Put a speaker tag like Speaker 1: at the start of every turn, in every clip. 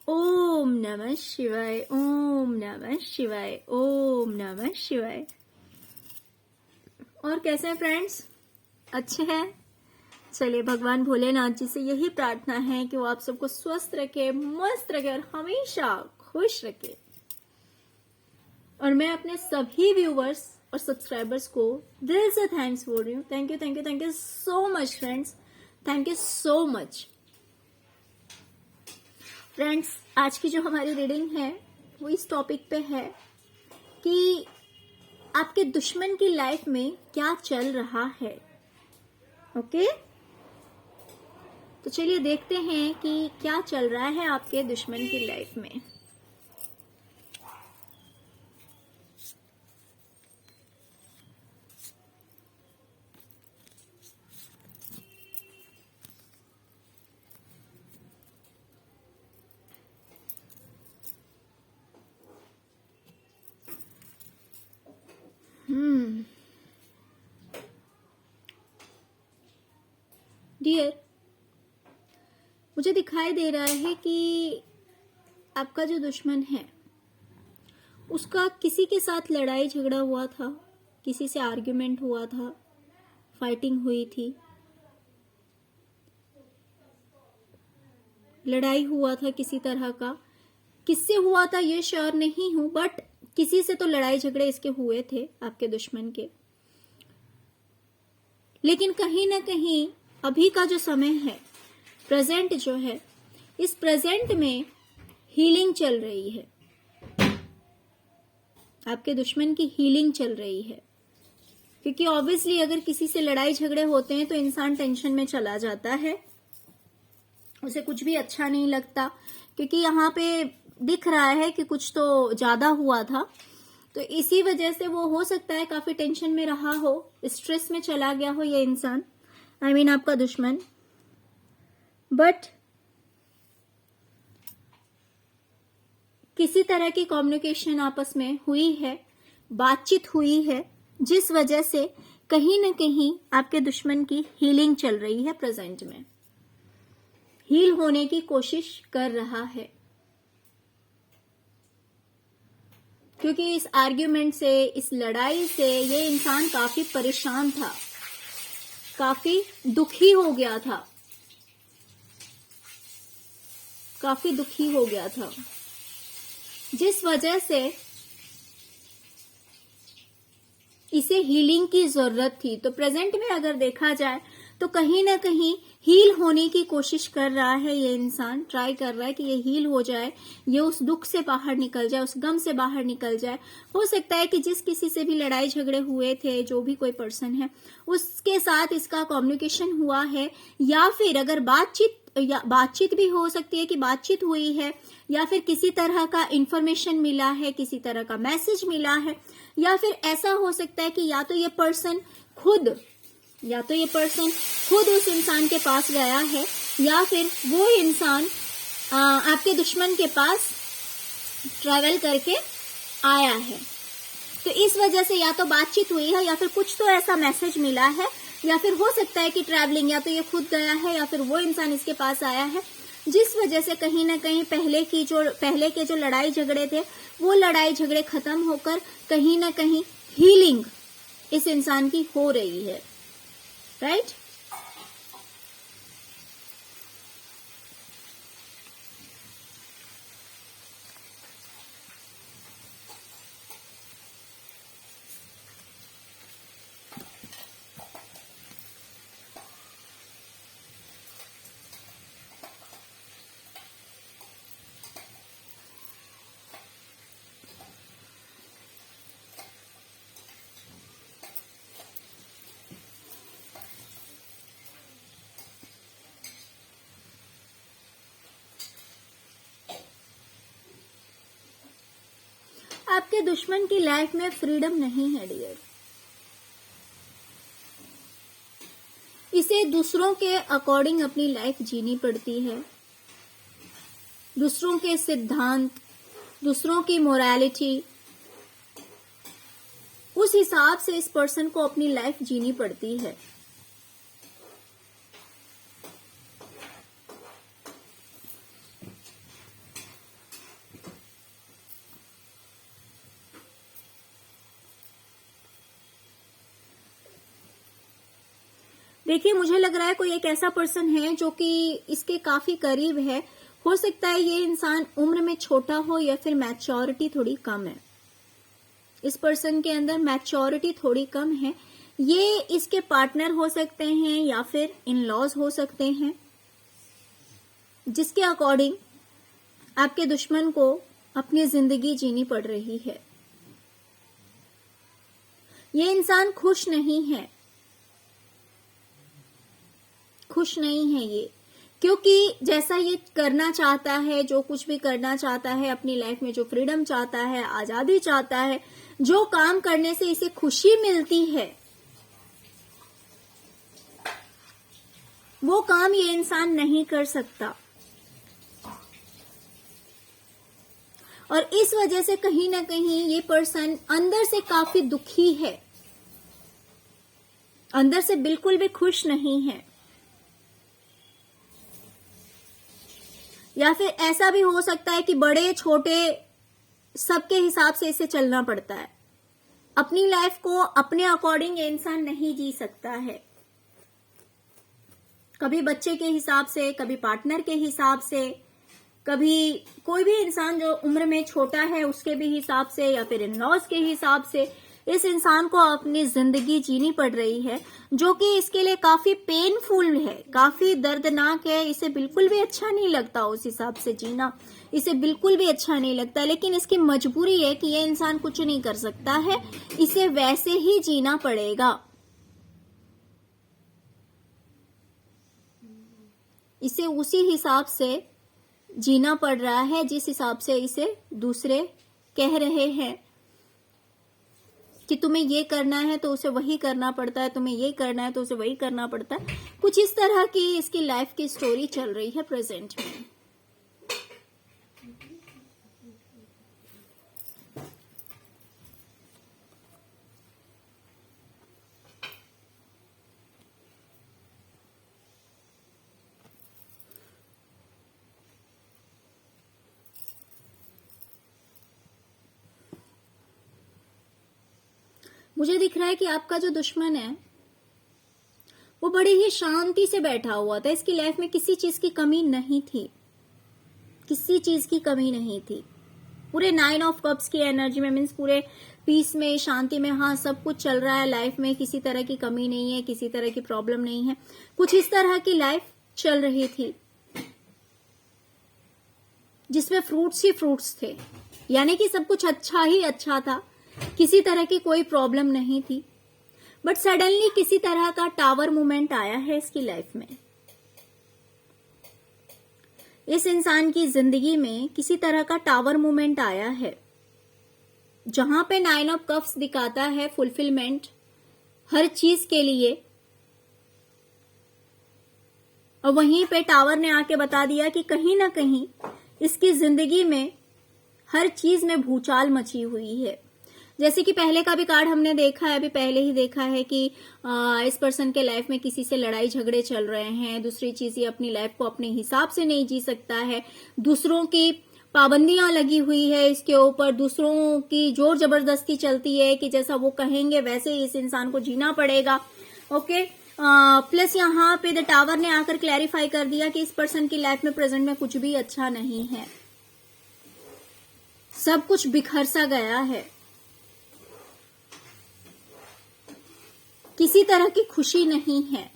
Speaker 1: ओम नमः शिवाय, ओम नमः शिवाय, ओम नमः शिवाय। और कैसे हैं फ्रेंड्स? अच्छे हैं? चलिए, भगवान भोलेनाथ जी से यही प्रार्थना है कि वो आप सबको स्वस्थ रखे, मस्त रखे और हमेशा खुश रखे। और मैं अपने सभी व्यूवर्स और सब्सक्राइबर्स को दिल से थैंक्स बोल रही हूँ। Thank you, thank you, thank you so much friends, thank you so much. Friends, आज की जो हमारी रीडिंग है वो इस टॉपिक पे है कि आपके दुश्मन की लाइफ में क्या चल रहा है। ओके, तो चलिए देखते हैं कि क्या चल रहा है आपके दुश्मन की लाइफ में। डियर, मुझे दिखाई दे रहा है कि आपका जो दुश्मन है उसका किसी के साथ लड़ाई झगड़ा हुआ था, किसी से आर्ग्यूमेंट हुआ था, फाइटिंग हुई थी, लड़ाई हुआ था किसी तरह का। किससे हुआ था ये श्योर नहीं हूं, बट किसी से तो लड़ाई झगड़े इसके हुए थे आपके दुश्मन के। लेकिन कहीं ना कहीं अभी का जो समय है, प्रेजेंट जो है, इस प्रेजेंट में हीलिंग चल रही है। आपके दुश्मन की हीलिंग चल रही है, क्योंकि ऑब्वियसली अगर किसी से लड़ाई झगड़े होते हैं तो इंसान टेंशन में चला जाता है, उसे कुछ भी अच्छा नहीं लगता। क्योंकि यहाँ पे दिख रहा है कि कुछ तो ज्यादा हुआ था, तो इसी वजह से वो हो सकता है काफी टेंशन में रहा हो, स्ट्रेस में चला गया हो ये इंसान, आई मीन आपका दुश्मन। बट किसी तरह की कम्युनिकेशन आपस में हुई है, बातचीत हुई है, जिस वजह से कहीं ना कहीं आपके दुश्मन की हीलिंग चल रही है। प्रेजेंट में हील होने की कोशिश कर रहा है, क्योंकि इस आर्ग्यूमेंट से, इस लड़ाई से ये इंसान काफी परेशान था, काफी दुखी हो गया था, काफी दुखी हो गया था, जिस वजह से इसे हीलिंग की जरूरत थी। तो प्रेजेंट में अगर देखा जाए तो कहीं ना कहीं हील होने की कोशिश कर रहा है ये इंसान, ट्राई कर रहा है कि ये हील हो जाए, ये उस दुख से बाहर निकल जाए, उस गम से बाहर निकल जाए। हो सकता है कि जिस किसी से भी लड़ाई झगड़े हुए थे, जो भी कोई पर्सन है, उसके साथ इसका कम्युनिकेशन हुआ है, या फिर अगर बातचीत भी हो सकती है कि बातचीत हुई है, या फिर किसी तरह का इंफॉर्मेशन मिला है, किसी तरह का मैसेज मिला है, या फिर ऐसा हो सकता है कि या तो ये पर्सन खुद उस इंसान के पास गया है, या फिर वो इंसान आपके दुश्मन के पास ट्रैवल करके आया है। तो इस वजह से या तो बातचीत हुई है, या फिर कुछ तो ऐसा मैसेज मिला है, या फिर हो सकता है कि ट्रैवलिंग, या तो ये खुद गया है या फिर वो इंसान इसके पास आया है, जिस वजह से कहीं ना कहीं पहले के जो लड़ाई झगड़े थे, वो लड़ाई झगड़े खत्म होकर कहीं ना कहीं हीलिंग इस इंसान की हो रही है। राइट? आपके दुश्मन की लाइफ में फ्रीडम नहीं है डियर। इसे दूसरों के अकॉर्डिंग अपनी लाइफ जीनी पड़ती है, दूसरों के सिद्धांत, दूसरों की मोरालिटी, उस हिसाब से इस पर्सन को अपनी लाइफ जीनी पड़ती है। देखिए, मुझे लग रहा है कोई एक ऐसा पर्सन है जो कि इसके काफी करीब है। हो सकता है ये इंसान उम्र में छोटा हो या फिर मैच्योरिटी थोड़ी कम है। इस पर्सन के अंदर मैच्योरिटी थोड़ी कम है। ये इसके पार्टनर हो सकते हैं या फिर इन लॉज हो सकते हैं, जिसके अकॉर्डिंग आपके दुश्मन को अपनी जिंदगी जीनी पड़ रही है। ये इंसान खुश नहीं है, खुश नहीं है ये, क्योंकि जैसा ये करना चाहता है, जो कुछ भी करना चाहता है अपनी लाइफ में, जो फ्रीडम चाहता है, आजादी चाहता है, जो काम करने से इसे खुशी मिलती है, वो काम ये इंसान नहीं कर सकता। और इस वजह से कहीं ना कहीं ये पर्सन अंदर से काफी दुखी है, अंदर से बिल्कुल भी खुश नहीं है। या फिर ऐसा भी हो सकता है कि बड़े छोटे सबके हिसाब से इसे चलना पड़ता है। अपनी लाइफ को अपने अकॉर्डिंग ये इंसान नहीं जी सकता है। कभी बच्चे के हिसाब से, कभी पार्टनर के हिसाब से, कभी कोई भी इंसान जो उम्र में छोटा है उसके भी हिसाब से, या फिर इन-लॉज के हिसाब से इस इंसान को अपनी जिंदगी जीनी पड़ रही है, जो कि इसके लिए काफी पेनफुल है, काफी दर्दनाक है। इसे बिल्कुल भी अच्छा नहीं लगता उस हिसाब से जीना, इसे बिल्कुल भी अच्छा नहीं लगता। लेकिन इसकी मजबूरी है कि ये इंसान कुछ नहीं कर सकता है, इसे वैसे ही जीना पड़ेगा। इसे उसी हिसाब से जीना पड़ रहा है जिस हिसाब से इसे दूसरे कह रहे हैं कि तुम्हें ये करना है तो उसे वही करना पड़ता है, तुम्हें ये करना है तो उसे वही करना पड़ता है। कुछ इस तरह की इसकी लाइफ की स्टोरी चल रही है प्रेजेंट में। मुझे दिख रहा है कि आपका जो दुश्मन है वो बड़ी ही शांति से बैठा हुआ था। इसकी लाइफ में किसी चीज की कमी नहीं थी, किसी चीज की कमी नहीं थी। पूरे 9 ऑफ कप्स की एनर्जी में, मीन्स पूरे पीस में, शांति में, हाँ सब कुछ चल रहा है लाइफ में, किसी तरह की कमी नहीं है, किसी तरह की प्रॉब्लम नहीं है। कुछ इस तरह की लाइफ चल रही थी जिसमें फ्रूट्स ही फ्रूट्स थे, यानी कि सब कुछ अच्छा ही अच्छा था, किसी तरह की कोई प्रॉब्लम नहीं थी। बट सडनली किसी तरह का टावर मूवमेंट आया है इसकी लाइफ में। इस इंसान की जिंदगी में किसी तरह का टावर मूवमेंट आया है, जहां पे 9 ऑफ कप्स दिखाता है फुलफिलमेंट हर चीज के लिए, और वहीं पे टावर ने आके बता दिया कि कहीं ना कहीं इसकी जिंदगी में हर चीज में भूचाल मची हुई है। जैसे कि पहले का भी कार्ड हमने देखा है, अभी पहले ही देखा है कि इस पर्सन के लाइफ में किसी से लड़ाई झगड़े चल रहे हैं। दूसरी चीज, ये अपनी लाइफ को अपने हिसाब से नहीं जी सकता है, दूसरों की पाबंदियां लगी हुई है इसके ऊपर, दूसरों की जोर जबरदस्ती चलती है कि जैसा वो कहेंगे वैसे ही इस इंसान को जीना पड़ेगा। ओके, प्लस यहाँ पे द टावर ने आकर क्लैरिफाई कर दिया कि इस पर्सन की लाइफ में प्रेजेंट में कुछ भी अच्छा नहीं है, सब कुछ बिखर सा गया है, किसी तरह की खुशी नहीं है,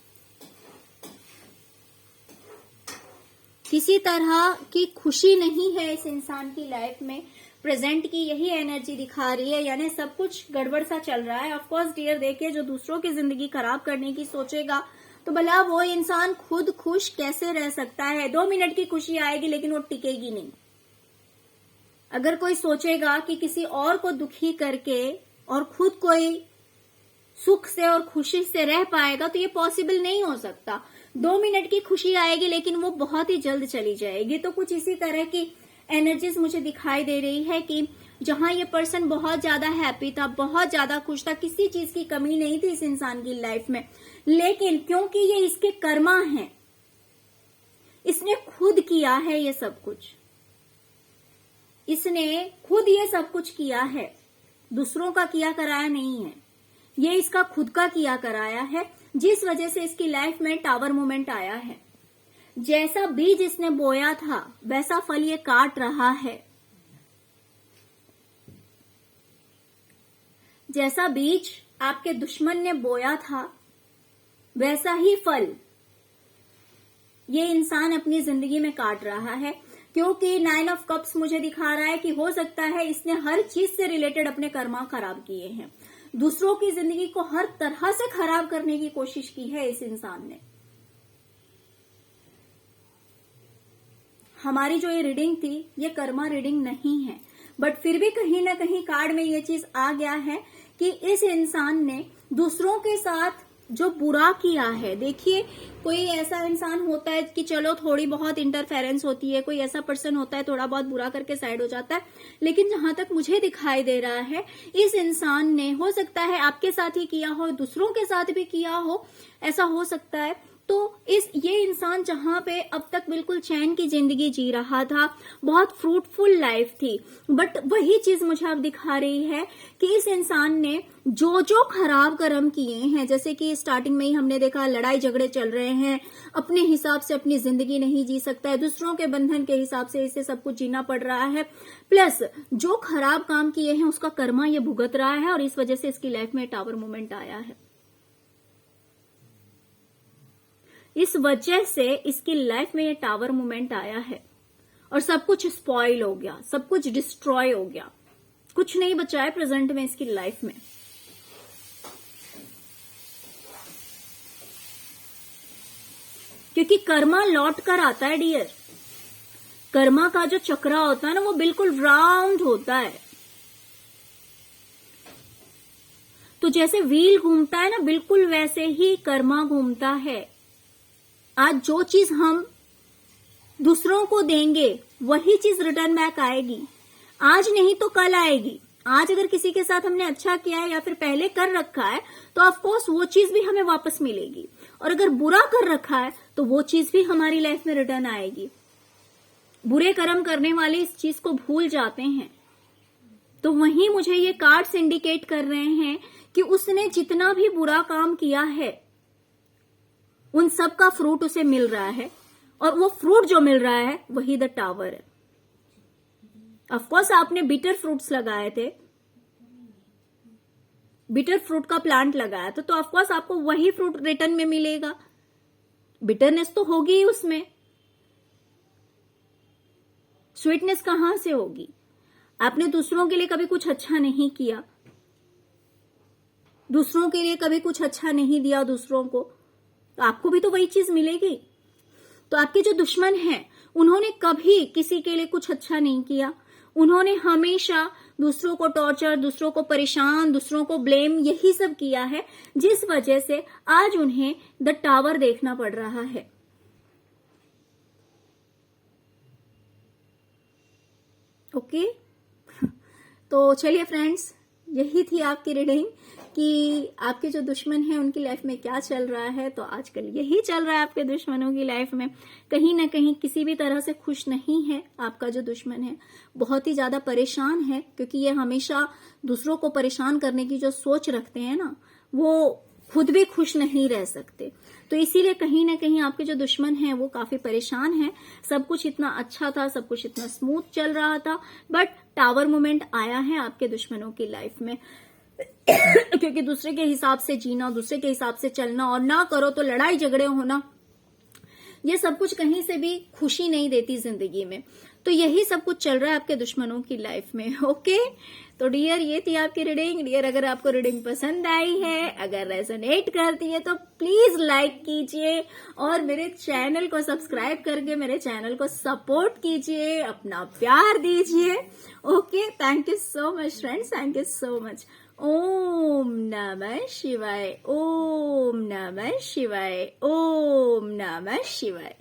Speaker 1: किसी तरह की खुशी नहीं है इस इंसान की लाइफ में। प्रेजेंट की यही एनर्जी दिखा रही है, यानी सब कुछ गड़बड़ सा चल रहा है। ऑफ कोर्स डियर, देखिए जो दूसरों की जिंदगी खराब करने की सोचेगा तो भला वो इंसान खुद खुश कैसे रह सकता है। 2 मिनट की खुशी आएगी लेकिन वो टिकेगी नहीं। अगर कोई सोचेगा कि किसी और को दुखी करके और खुद कोई सुख से और खुशी से रह पाएगा तो ये पॉसिबल नहीं हो सकता। 2 मिनट की खुशी आएगी लेकिन वो बहुत ही जल्द चली जाएगी। तो कुछ इसी तरह की एनर्जीज मुझे दिखाई दे रही है कि जहां ये पर्सन बहुत ज्यादा हैप्पी था, बहुत ज्यादा खुश था, किसी चीज की कमी नहीं थी इस इंसान की लाइफ में, लेकिन क्योंकि ये इसके कर्मा है, इसने खुद किया है ये सब कुछ, इसने खुद ये सब कुछ किया है, दूसरों का किया कराया नहीं है, ये इसका खुद का किया कराया है। जिस वजह से इसकी लाइफ में टावर मोमेंट आया है। जैसा बीज इसने बोया था वैसा फल ये काट रहा है। जैसा बीज आपके दुश्मन ने बोया था वैसा ही फल ये इंसान अपनी जिंदगी में काट रहा है, क्योंकि 9 ऑफ कप्स मुझे दिखा रहा है कि हो सकता है इसने हर चीज से रिलेटेड अपने कर्मा खराब किए हैं। दूसरों की जिंदगी को हर तरह से खराब करने की कोशिश की है इस इंसान ने। हमारी जो ये रीडिंग थी ये कर्मा रीडिंग नहीं है, बट फिर भी कहीं ना कहीं कार्ड में ये चीज आ गया है कि इस इंसान ने दूसरों के साथ जो बुरा किया है। देखिए, कोई ऐसा इंसान होता है कि चलो थोड़ी बहुत इंटरफेरेंस होती है, कोई ऐसा पर्सन होता है थोड़ा बहुत बुरा करके साइड हो जाता है, लेकिन जहां तक मुझे दिखाई दे रहा है इस इंसान ने, हो सकता है आपके साथ ही किया हो, दूसरों के साथ भी किया हो, ऐसा हो सकता है। तो ये इंसान जहां पे अब तक बिल्कुल चैन की जिंदगी जी रहा था, बहुत फ्रूटफुल लाइफ थी, बट वही चीज मुझे अब दिखा रही है कि इस इंसान ने जो जो खराब कर्म किए हैं, जैसे कि स्टार्टिंग में ही हमने देखा लड़ाई झगड़े चल रहे हैं, अपने हिसाब से अपनी जिंदगी नहीं जी सकता है, दूसरों के बंधन के हिसाब से इसे सब कुछ जीना पड़ रहा है, प्लस जो खराब काम किए हैं उसका कर्मा ये भुगत रहा है, और इस वजह से इसकी लाइफ में टावर मोमेंट आया है। इस वजह से इसकी लाइफ में ये टावर मोमेंट आया है और सब कुछ स्पॉइल हो गया, सब कुछ डिस्ट्रॉय हो गया, कुछ नहीं बचा है प्रेजेंट में इसकी लाइफ में। क्योंकि कर्मा लौट कर आता है डियर। कर्मा का जो चक्रा होता है ना, वो बिल्कुल राउंड होता है। तो जैसे व्हील घूमता है ना, बिल्कुल वैसे ही कर्मा घूमता है। आज जो चीज हम दूसरों को देंगे वही चीज रिटर्न बैक आएगी। आज नहीं तो कल आएगी। आज अगर किसी के साथ हमने अच्छा किया है या फिर पहले कर रखा है तो ऑफ कोर्स वो चीज भी हमें वापस मिलेगी, और अगर बुरा कर रखा है तो वो चीज भी हमारी लाइफ में रिटर्न आएगी। बुरे कर्म करने वाले इस चीज को भूल जाते हैं। तो वहीं मुझे ये कार्ड्स इंडिकेट कर रहे हैं कि उसने जितना भी बुरा काम किया है उन सब का फ्रूट उसे मिल रहा है, और वो फ्रूट जो मिल रहा है वही द टावर है। ऑफ कोर्स आपने बिटर फ्रूट्स लगाए थे, बिटर फ्रूट का प्लांट लगाया था, तो ऑफ कोर्स आपको वही फ्रूट रिटर्न में मिलेगा। बिटरनेस तो होगी ही उसमें, स्वीटनेस कहां से होगी? आपने दूसरों के लिए कभी कुछ अच्छा नहीं किया, दूसरों के लिए कभी कुछ अच्छा नहीं दिया दूसरों को, तो आपको भी तो वही चीज मिलेगी। तो आपके जो दुश्मन हैं उन्होंने कभी किसी के लिए कुछ अच्छा नहीं किया। उन्होंने हमेशा दूसरों को टॉर्चर, दूसरों को परेशान, दूसरों को ब्लेम, यही सब किया है, जिस वजह से आज उन्हें द टावर देखना पड़ रहा है। ओके तो चलिए फ्रेंड्स, यही थी आपकी रीडिंग कि आपके जो दुश्मन हैं उनकी लाइफ में क्या चल रहा है। तो आजकल यही चल रहा है आपके दुश्मनों की लाइफ में, कहीं ना कहीं किसी भी तरह से खुश नहीं है। आपका जो दुश्मन है बहुत ही ज्यादा परेशान है, क्योंकि ये हमेशा दूसरों को परेशान करने की जो सोच रखते हैं ना, वो खुद भी खुश नहीं रह सकते। तो इसीलिए कहीं ना कहीं आपके जो दुश्मन हैं वो काफी परेशान हैं। सब कुछ इतना अच्छा था, सब कुछ इतना स्मूथ चल रहा था, बट टावर मोमेंट आया है आपके दुश्मनों की लाइफ में। क्योंकि दूसरे के हिसाब से जीना, दूसरे के हिसाब से चलना, और ना करो तो लड़ाई झगड़े होना, ये सब कुछ कहीं से भी खुशी नहीं देती जिंदगी में। तो यही सब कुछ चल रहा है आपके दुश्मनों की लाइफ में। ओके तो डियर, ये थी आपकी रीडिंग। डियर, अगर आपको रीडिंग पसंद आई है, अगर रेजोनेट करती है, तो प्लीज लाइक कीजिए और मेरे चैनल को सब्सक्राइब करके मेरे चैनल को सपोर्ट कीजिए, अपना प्यार दीजिए। Okay, thank you so much friends, thank you so much. ओम नमः शिवाय, ओम नमः शिवाय, ओम नमः शिवाय।